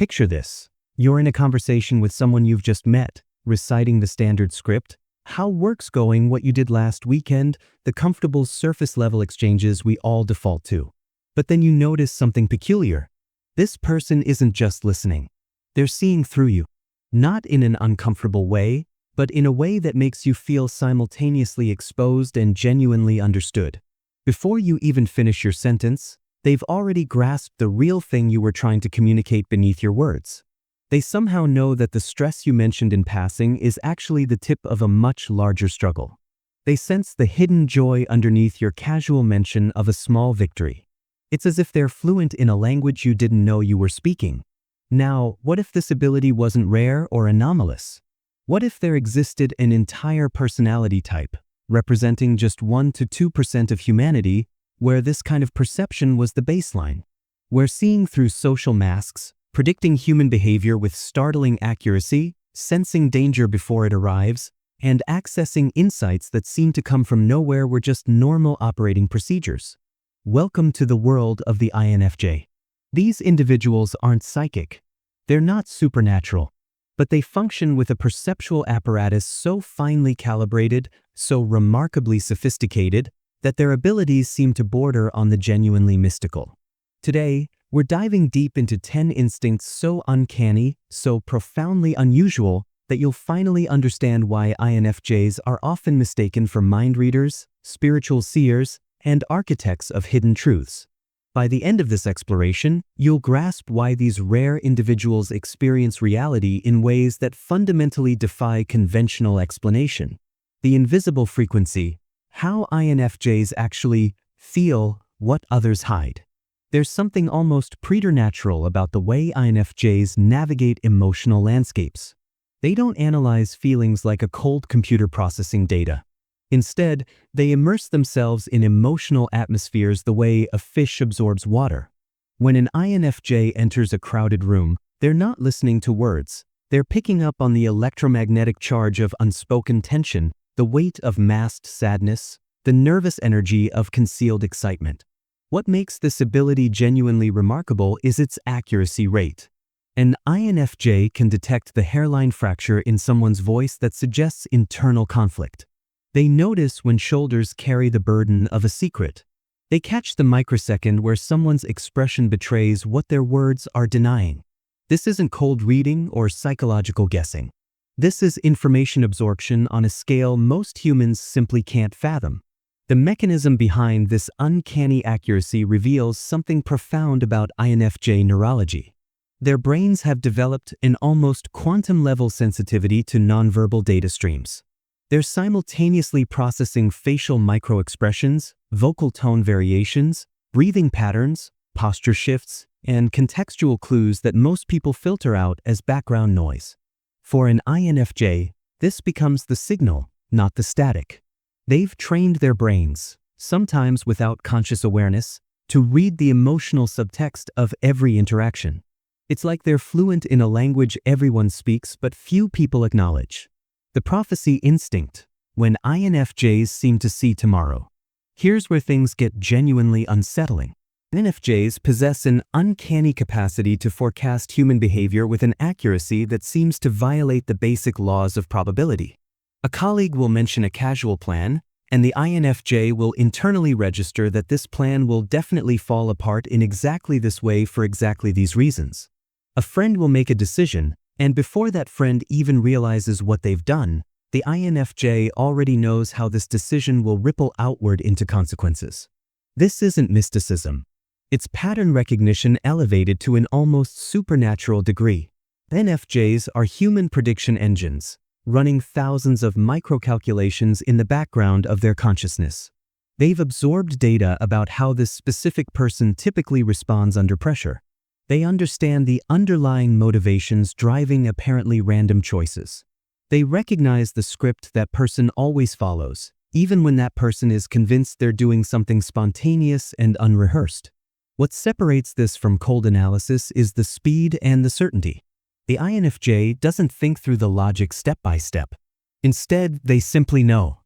Picture this. You're in a conversation with someone you've just met, reciting the standard script. How work's going, what you did last weekend, the comfortable surface-level exchanges we all default to. But then you notice something peculiar. This person isn't just listening. They're seeing through you. Not in an uncomfortable way, but in a way that makes you feel simultaneously exposed and genuinely understood. Before you even finish your sentence, they've already grasped the real thing you were trying to communicate beneath your words. They somehow know that the stress you mentioned in passing is actually the tip of a much larger struggle. They sense the hidden joy underneath your casual mention of a small victory. It's as if they're fluent in a language you didn't know you were speaking. Now, what if this ability wasn't rare or anomalous? What if there existed an entire personality type, representing just 1 to 2% of humanity, where this kind of perception was the baseline? Where seeing through social masks, predicting human behavior with startling accuracy, sensing danger before it arrives, and accessing insights that seem to come from nowhere were just normal operating procedures. Welcome to the world of the INFJ. These individuals aren't psychic. They're not supernatural, but they function with a perceptual apparatus so finely calibrated, so remarkably sophisticated, that their abilities seem to border on the genuinely mystical. Today, we're diving deep into 10 instincts so uncanny, so profoundly unusual, that you'll finally understand why INFJs are often mistaken for mind readers, spiritual seers, and architects of hidden truths. By the end of this exploration, you'll grasp why these rare individuals experience reality in ways that fundamentally defy conventional explanation. The invisible frequency, how INFJs actually feel what others hide. There's something almost preternatural about the way INFJs navigate emotional landscapes. They don't analyze feelings like a cold computer processing data. Instead, they immerse themselves in emotional atmospheres the way a fish absorbs water. When an INFJ enters a crowded room, they're not listening to words. They're picking up on the electromagnetic charge of unspoken tension, the weight of masked sadness, the nervous energy of concealed excitement. What makes this ability genuinely remarkable is its accuracy rate. An INFJ can detect the hairline fracture in someone's voice that suggests internal conflict. They notice when shoulders carry the burden of a secret. They catch the microsecond where someone's expression betrays what their words are denying. This isn't cold reading or psychological guessing. This is information absorption on a scale most humans simply can't fathom. The mechanism behind this uncanny accuracy reveals something profound about INFJ neurology. Their brains have developed an almost quantum-level sensitivity to nonverbal data streams. They're simultaneously processing facial microexpressions, vocal tone variations, breathing patterns, posture shifts, and contextual clues that most people filter out as background noise. For an INFJ, this becomes the signal, not the static. They've trained their brains, sometimes without conscious awareness, to read the emotional subtext of every interaction. It's like they're fluent in a language everyone speaks but few people acknowledge. The prophecy instinct, when INFJs seem to see tomorrow. Here's where things get genuinely unsettling. INFJs possess an uncanny capacity to forecast human behavior with an accuracy that seems to violate the basic laws of probability. A colleague will mention a casual plan, and the INFJ will internally register that this plan will definitely fall apart in exactly this way for exactly these reasons. A friend will make a decision, and before that friend even realizes what they've done, the INFJ already knows how this decision will ripple outward into consequences. This isn't mysticism. It's pattern recognition elevated to an almost supernatural degree. INFJs are human prediction engines, running thousands of microcalculations in the background of their consciousness. They've absorbed data about how this specific person typically responds under pressure. They understand the underlying motivations driving apparently random choices. They recognize the script that person always follows, even when that person is convinced they're doing something spontaneous and unrehearsed. What separates this from cold analysis is the speed and the certainty. The INFJ doesn't think through the logic step by step. Instead, they simply know.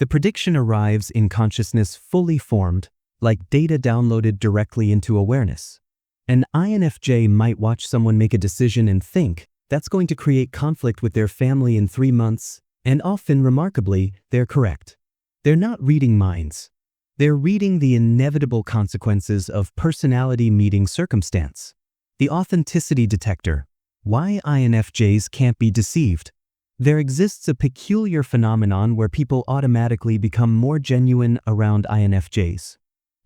The prediction arrives in consciousness fully formed, like data downloaded directly into awareness. An INFJ might watch someone make a decision and think, that's going to create conflict with their family in 3 months, and often, remarkably, they're correct. They're not reading minds. They're reading the inevitable consequences of personality meeting circumstance. The authenticity detector. Why INFJs can't be deceived. There exists a peculiar phenomenon where people automatically become more genuine around INFJs.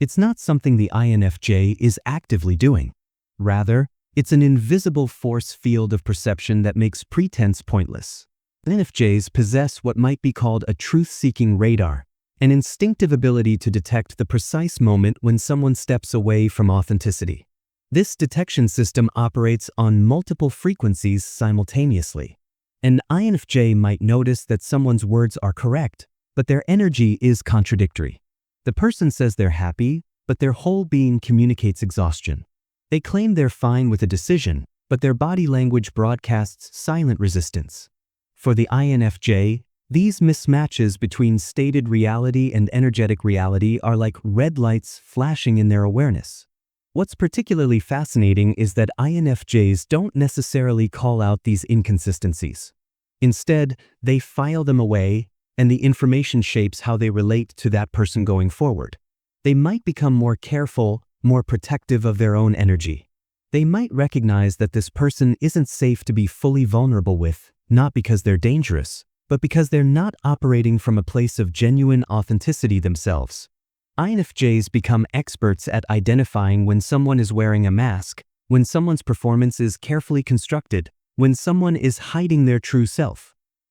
It's not something the INFJ is actively doing. Rather, it's an invisible force field of perception that makes pretense pointless. INFJs possess what might be called a truth-seeking radar, an instinctive ability to detect the precise moment when someone steps away from authenticity. This detection system operates on multiple frequencies simultaneously. An INFJ might notice that someone's words are correct, but their energy is contradictory. The person says they're happy, but their whole being communicates exhaustion. They claim they're fine with a decision, but their body language broadcasts silent resistance. For the INFJ, these mismatches between stated reality and energetic reality are like red lights flashing in their awareness. What's particularly fascinating is that INFJs don't necessarily call out these inconsistencies. Instead, they file them away, and the information shapes how they relate to that person going forward. They might become more careful, more protective of their own energy. They might recognize that this person isn't safe to be fully vulnerable with, not because they're dangerous, but because they're not operating from a place of genuine authenticity themselves. INFJs become experts at identifying when someone is wearing a mask, when someone's performance is carefully constructed, when someone is hiding their true self.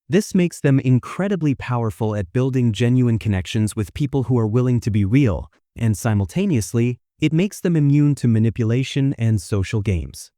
This makes them incredibly powerful at building genuine connections with people who are willing to be real, and simultaneously, it makes them immune to manipulation and social games.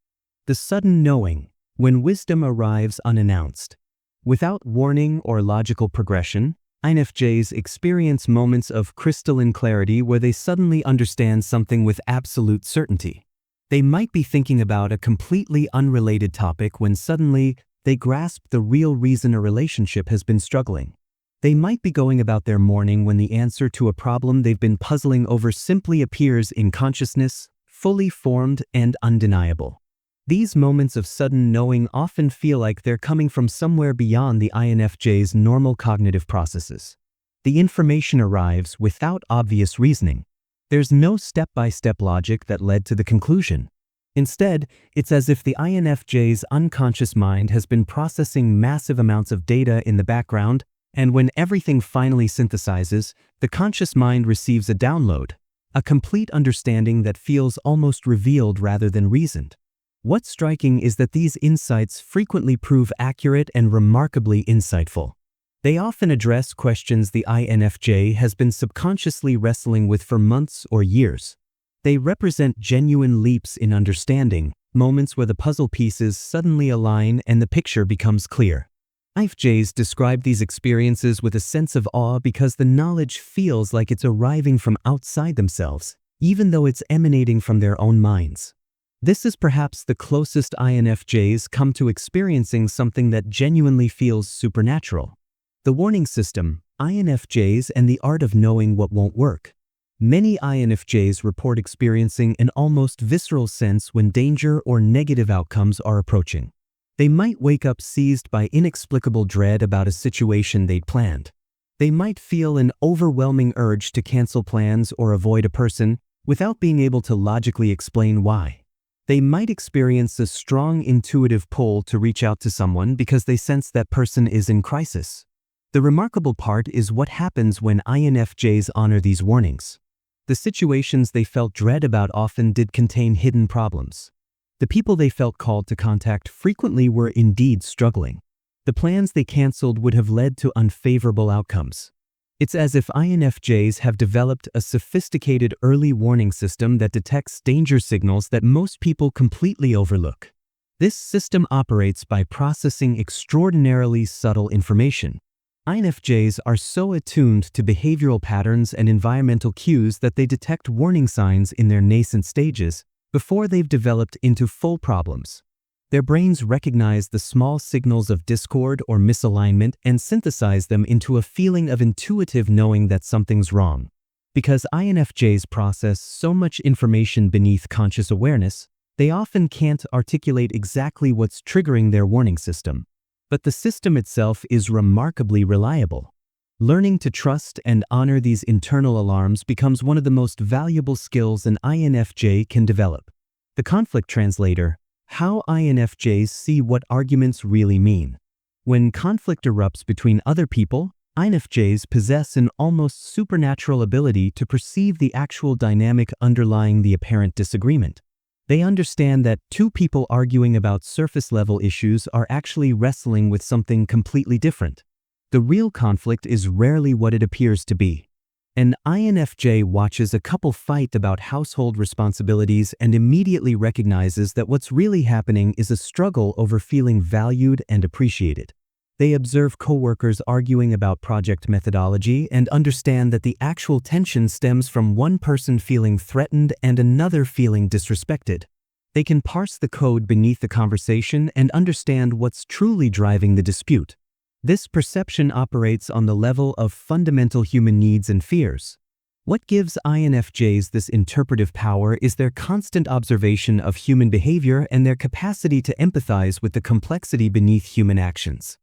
The sudden knowing, when wisdom arrives unannounced. Without warning or logical progression, INFJs experience moments of crystalline clarity where they suddenly understand something with absolute certainty. They might be thinking about a completely unrelated topic when suddenly they grasp the real reason a relationship has been struggling. They might be going about their morning when the answer to a problem they've been puzzling over simply appears in consciousness, fully formed and undeniable. These moments of sudden knowing often feel like they're coming from somewhere beyond the INFJ's normal cognitive processes. The information arrives without obvious reasoning. There's no step-by-step logic that led to the conclusion. Instead, it's as if the INFJ's unconscious mind has been processing massive amounts of data in the background, and when everything finally synthesizes, the conscious mind receives a download, a complete understanding that feels almost revealed rather than reasoned. What's striking is that these insights frequently prove accurate and remarkably insightful. They often address questions the INFJ has been subconsciously wrestling with for months or years. They represent genuine leaps in understanding, moments where the puzzle pieces suddenly align and the picture becomes clear. INFJs describe these experiences with a sense of awe because the knowledge feels like it's arriving from outside themselves, even though it's emanating from their own minds. This is perhaps the closest INFJs come to experiencing something that genuinely feels supernatural. The warning system, INFJs and the art of knowing what won't work. Many INFJs report experiencing an almost visceral sense when danger or negative outcomes are approaching. They might wake up seized by inexplicable dread about a situation they'd planned. They might feel an overwhelming urge to cancel plans or avoid a person without being able to logically explain why. They might experience a strong intuitive pull to reach out to someone because they sense that person is in crisis. The remarkable part is what happens when INFJs honor these warnings. The situations they felt dread about often did contain hidden problems. The people they felt called to contact frequently were indeed struggling. The plans they canceled would have led to unfavorable outcomes. It's as if INFJs have developed a sophisticated early warning system that detects danger signals that most people completely overlook. This system operates by processing extraordinarily subtle information. INFJs are so attuned to behavioral patterns and environmental cues that they detect warning signs in their nascent stages before they've developed into full problems. Their brains recognize the small signals of discord or misalignment and synthesize them into a feeling of intuitive knowing that something's wrong. Because INFJs process so much information beneath conscious awareness, They often can't articulate exactly what's triggering their warning system, but the system itself is remarkably reliable. Learning to trust and honor these internal alarms becomes one of the most valuable skills an INFJ can develop. The conflict translator: how INFJs see what arguments really mean. When conflict erupts between other people, INFJs possess an almost supernatural ability to perceive the actual dynamic underlying the apparent disagreement. They understand that two people arguing about surface-level issues are actually wrestling with something completely different. The real conflict is rarely what it appears to be. An INFJ watches a couple fight about household responsibilities and immediately recognizes that what's really happening is a struggle over feeling valued and appreciated. They observe coworkers arguing about project methodology and understand that the actual tension stems from one person feeling threatened and another feeling disrespected. They can parse the code beneath the conversation and understand what's truly driving the dispute. This perception operates on the level of fundamental human needs and fears. What gives INFJs this interpretive power is their constant observation of human behavior and their capacity to empathize with the complexity beneath human actions.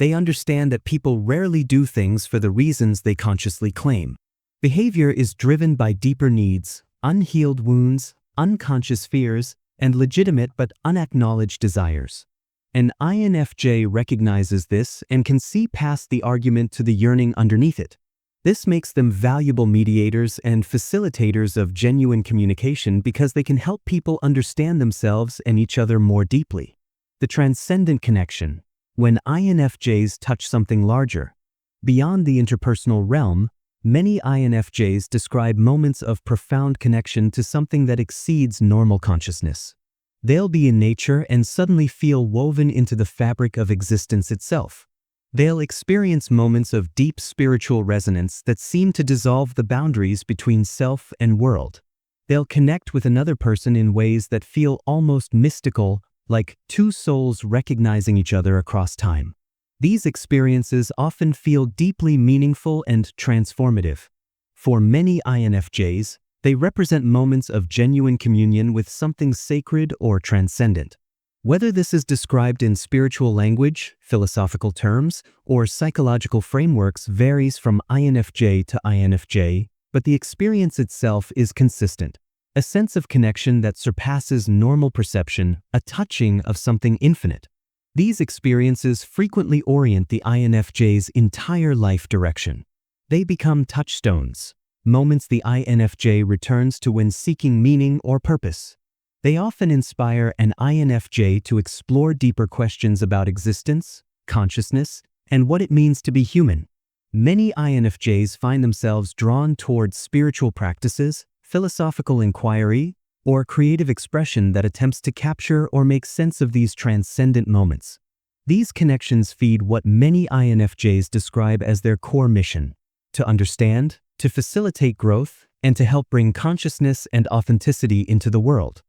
They understand that people rarely do things for the reasons they consciously claim. Behavior is driven by deeper needs, unhealed wounds, unconscious fears, and legitimate but unacknowledged desires. An INFJ recognizes this and can see past the argument to the yearning underneath it. This makes them valuable mediators and facilitators of genuine communication because they can help people understand themselves and each other more deeply. The transcendent connection: when INFJs touch something larger, beyond the interpersonal realm, many INFJs describe moments of profound connection to something that exceeds normal consciousness. They'll be in nature and suddenly feel woven into the fabric of existence itself. They'll experience moments of deep spiritual resonance that seem to dissolve the boundaries between self and world. They'll connect with another person in ways that feel almost mystical, like two souls recognizing each other across time. These experiences often feel deeply meaningful and transformative. For many INFJs, they represent moments of genuine communion with something sacred or transcendent. Whether this is described in spiritual language, philosophical terms, or psychological frameworks varies from INFJ to INFJ, but the experience itself is consistent. A sense of connection that surpasses normal perception, a touching of something infinite. These experiences frequently orient the INFJ's entire life direction. They become touchstones, moments the INFJ returns to when seeking meaning or purpose. They often inspire an INFJ to explore deeper questions about existence, consciousness, and what it means to be human. Many INFJs find themselves drawn towards spiritual practices, philosophical inquiry, or creative expression that attempts to capture or make sense of these transcendent moments. These connections feed what many INFJs describe as their core mission: to understand, to facilitate growth, and to help bring consciousness and authenticity into the world.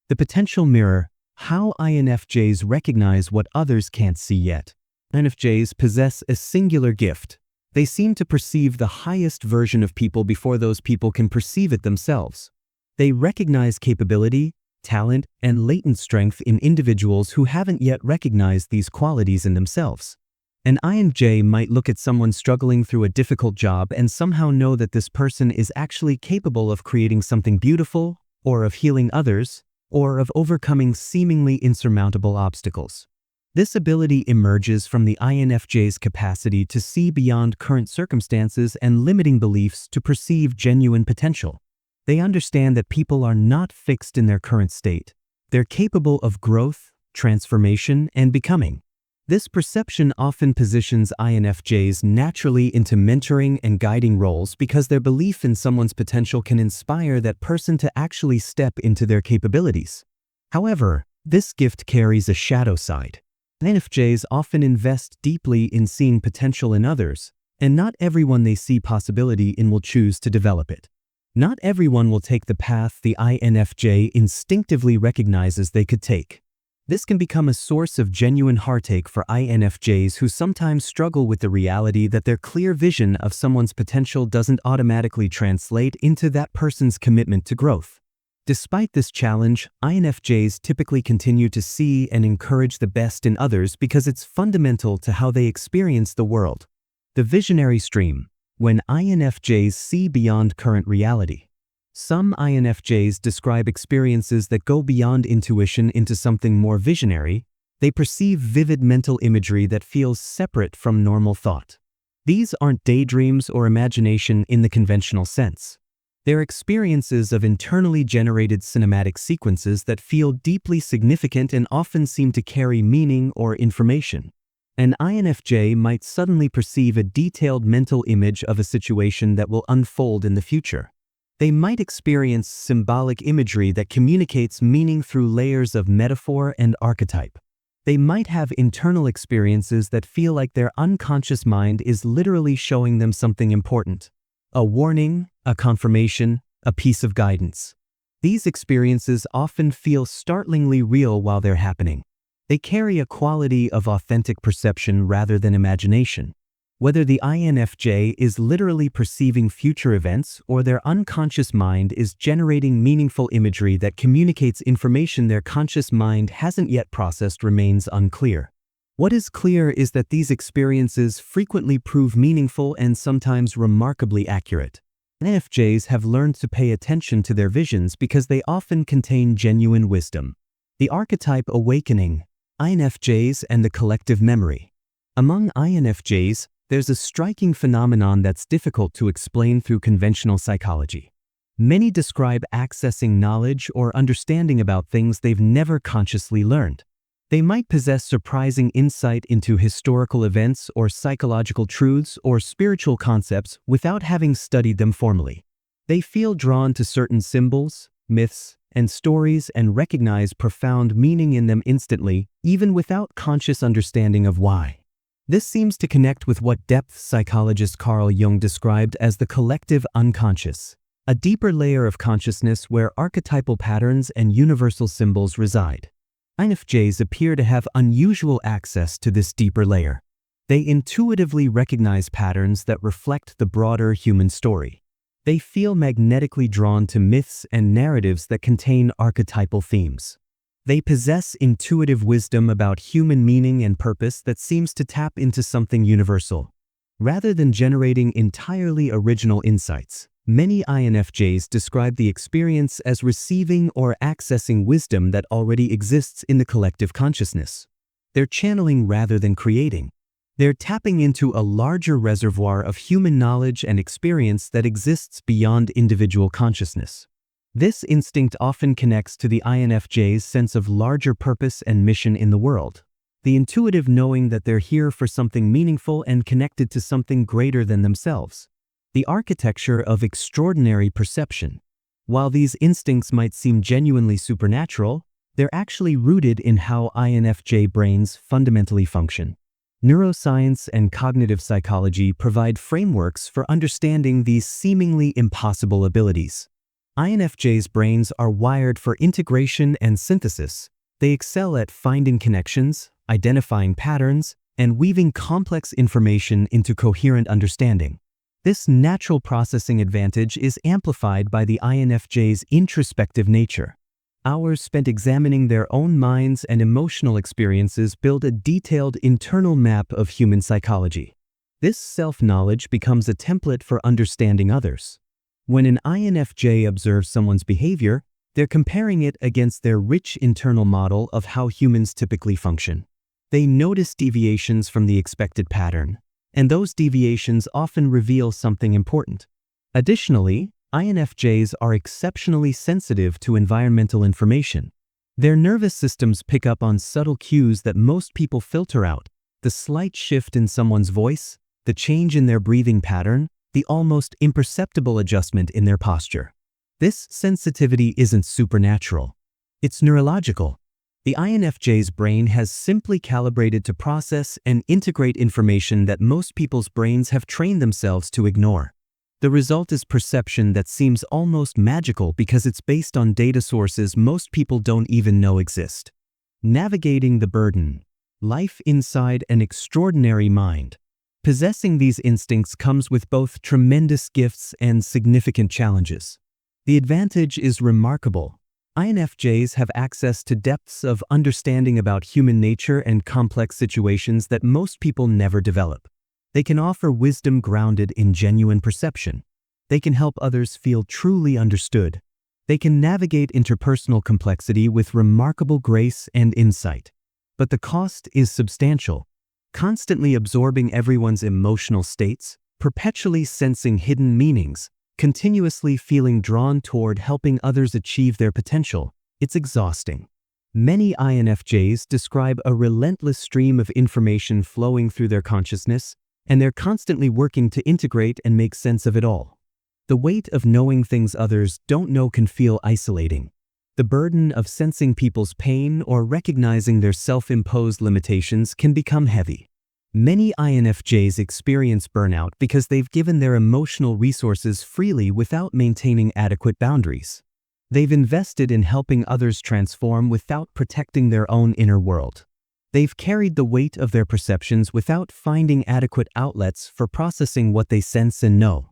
The potential mirror: how INFJs recognize what others can't see yet. INFJs possess a singular gift. They seem to perceive the highest version of people before those people can perceive it themselves. They recognize capability, talent, and latent strength in individuals who haven't yet recognized these qualities in themselves. An INFJ might look at someone struggling through a difficult job and somehow know that this person is actually capable of creating something beautiful, or of healing others, or of overcoming seemingly insurmountable obstacles. This ability emerges from the INFJ's capacity to see beyond current circumstances and limiting beliefs to perceive genuine potential. They understand that people are not fixed in their current state. They're capable of growth, transformation, and becoming. This perception often positions INFJs naturally into mentoring and guiding roles because their belief in someone's potential can inspire that person to actually step into their capabilities. However, this gift carries a shadow side. INFJs often invest deeply in seeing potential in others, and not everyone they see possibility in will choose to develop it. Not everyone will take the path the INFJ instinctively recognizes they could take. This can become a source of genuine heartache for INFJs who sometimes struggle with the reality that their clear vision of someone's potential doesn't automatically translate into that person's commitment to growth. Despite this challenge, INFJs typically continue to see and encourage the best in others because it's fundamental to how they experience the world. The visionary stream, when INFJs see beyond current reality. Some INFJs describe experiences that go beyond intuition into something more visionary. They perceive vivid mental imagery that feels separate from normal thought. These aren't daydreams or imagination in the conventional sense. They're experiences of internally generated cinematic sequences that feel deeply significant and often seem to carry meaning or information. An INFJ might suddenly perceive a detailed mental image of a situation that will unfold in the future. They might experience symbolic imagery that communicates meaning through layers of metaphor and archetype. They might have internal experiences that feel like their unconscious mind is literally showing them something important. A warning, a confirmation, a piece of guidance. These experiences often feel startlingly real while they're happening. They carry a quality of authentic perception rather than imagination. Whether the INFJ is literally perceiving future events or their unconscious mind is generating meaningful imagery that communicates information their conscious mind hasn't yet processed remains unclear. What is clear is that these experiences frequently prove meaningful and sometimes remarkably accurate. INFJs have learned to pay attention to their visions because they often contain genuine wisdom. The archetype awakening, INFJs and the collective memory. Among INFJs, there's a striking phenomenon that's difficult to explain through conventional psychology. Many describe accessing knowledge or understanding about things they've never consciously learned. They might possess surprising insight into historical events or psychological truths or spiritual concepts without having studied them formally. They feel drawn to certain symbols, myths, and stories and recognize profound meaning in them instantly, even without conscious understanding of why. This seems to connect with what depth psychologist Carl Jung described as the collective unconscious, a deeper layer of consciousness where archetypal patterns and universal symbols reside. INFJs appear to have unusual access to this deeper layer. They intuitively recognize patterns that reflect the broader human story. They feel magnetically drawn to myths and narratives that contain archetypal themes. They possess intuitive wisdom about human meaning and purpose that seems to tap into something universal. Rather than generating entirely original insights, many INFJs describe the experience as receiving or accessing wisdom that already exists in the collective consciousness. They're channeling rather than creating. They're tapping into a larger reservoir of human knowledge and experience that exists beyond individual consciousness. This instinct often connects to the INFJ's sense of larger purpose and mission in the world. The intuitive knowing that they're here for something meaningful and connected to something greater than themselves. The architecture of extraordinary perception. While these instincts might seem genuinely supernatural, they're actually rooted in how INFJ brains fundamentally function. Neuroscience and cognitive psychology provide frameworks for understanding these seemingly impossible abilities. INFJ's brains are wired for integration and synthesis. They excel at finding connections, identifying patterns, and weaving complex information into coherent understanding. This natural processing advantage is amplified by the INFJ's introspective nature. Hours spent examining their own minds and emotional experiences build a detailed internal map of human psychology. This self-knowledge becomes a template for understanding others. When an INFJ observes someone's behavior, they're comparing it against their rich internal model of how humans typically function. They notice deviations from the expected pattern, and those deviations often reveal something important. Additionally, INFJs are exceptionally sensitive to environmental information. Their nervous systems pick up on subtle cues that most people filter out: the slight shift in someone's voice, the change in their breathing pattern, the almost imperceptible adjustment in their posture. This sensitivity isn't supernatural. It's neurological. The INFJ's brain has simply calibrated to process and integrate information that most people's brains have trained themselves to ignore. The result is perception that seems almost magical because it's based on data sources most people don't even know exist. Navigating the burden. Life inside an extraordinary mind. Possessing these instincts comes with both tremendous gifts and significant challenges. The advantage is remarkable. INFJs have access to depths of understanding about human nature and complex situations that most people never develop. They can offer wisdom grounded in genuine perception. They can help others feel truly understood. They can navigate interpersonal complexity with remarkable grace and insight. But the cost is substantial. Constantly absorbing everyone's emotional states, perpetually sensing hidden meanings, continuously feeling drawn toward helping others achieve their potential, it's exhausting. Many INFJs describe a relentless stream of information flowing through their consciousness, and they're constantly working to integrate and make sense of it all. The weight of knowing things others don't know can feel isolating. The burden of sensing people's pain or recognizing their self-imposed limitations can become heavy. Many INFJs experience burnout because they've given their emotional resources freely without maintaining adequate boundaries. They've invested in helping others transform without protecting their own inner world. They've carried the weight of their perceptions without finding adequate outlets for processing what they sense and know.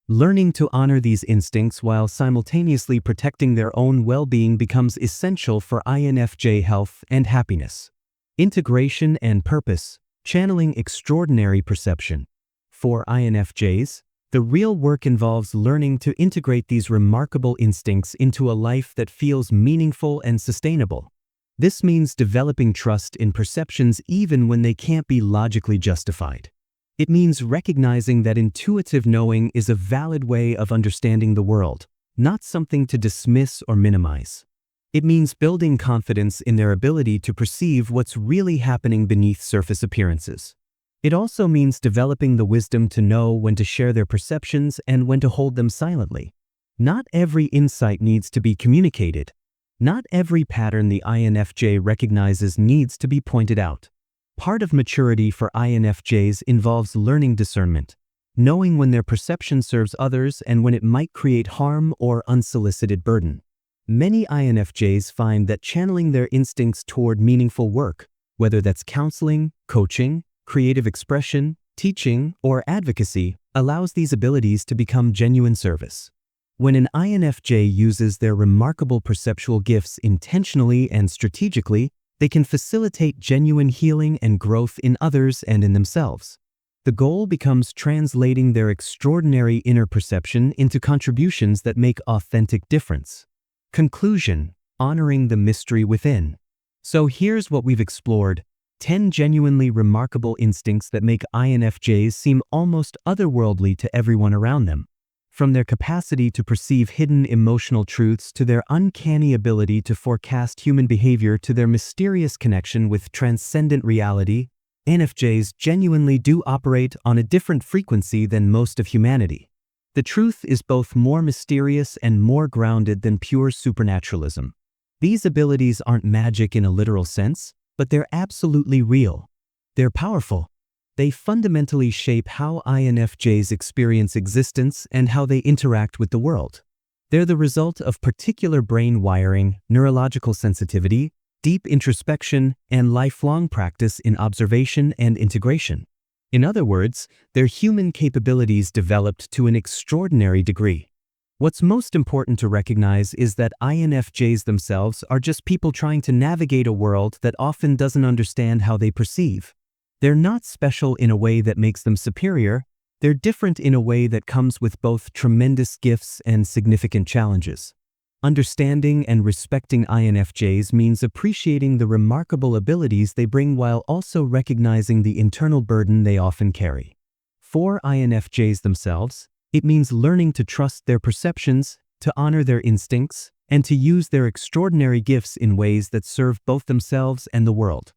Learning to honor these instincts while simultaneously protecting their own well-being becomes essential for INFJ health and happiness. Integration and purpose. Channeling extraordinary perception. For INFJs, the real work involves learning to integrate these remarkable instincts into a life that feels meaningful and sustainable. This means developing trust in perceptions even when they can't be logically justified. It means recognizing that intuitive knowing is a valid way of understanding the world, not something to dismiss or minimize. It means building confidence in their ability to perceive what's really happening beneath surface appearances. It also means developing the wisdom to know when to share their perceptions and when to hold them silently. Not every insight needs to be communicated. Not every pattern the INFJ recognizes needs to be pointed out. Part of maturity for INFJs involves learning discernment, knowing when their perception serves others and when it might create harm or unsolicited burden. Many INFJs find that channeling their instincts toward meaningful work, whether that's counseling, coaching, creative expression, teaching, or advocacy, allows these abilities to become genuine service. When an INFJ uses their remarkable perceptual gifts intentionally and strategically, they can facilitate genuine healing and growth in others and in themselves. The goal becomes translating their extraordinary inner perception into contributions that make authentic difference. Conclusion: honoring the mystery within. So here's what we've explored: 10 genuinely remarkable instincts that make INFJs seem almost otherworldly to everyone around them. From their capacity to perceive hidden emotional truths to their uncanny ability to forecast human behavior to their mysterious connection with transcendent reality, INFJs genuinely do operate on a different frequency than most of humanity. The truth is both more mysterious and more grounded than pure supernaturalism. These abilities aren't magic in a literal sense, but they're absolutely real. They're powerful. They fundamentally shape how INFJs experience existence and how they interact with the world. They're the result of particular brain wiring, neurological sensitivity, deep introspection, and lifelong practice in observation and integration. In other words, their human capabilities developed to an extraordinary degree. What's most important to recognize is that INFJs themselves are just people trying to navigate a world that often doesn't understand how they perceive. They're not special in a way that makes them superior. They're different in a way that comes with both tremendous gifts and significant challenges. Understanding and respecting INFJs means appreciating the remarkable abilities they bring while also recognizing the internal burden they often carry. For INFJs themselves, it means learning to trust their perceptions, to honor their instincts, and to use their extraordinary gifts in ways that serve both themselves and the world.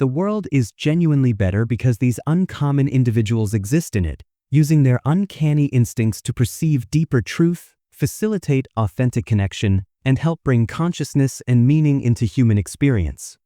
The world is genuinely better because these uncommon individuals exist in it, using their uncanny instincts to perceive deeper truth, facilitate authentic connection, and help bring consciousness and meaning into human experience.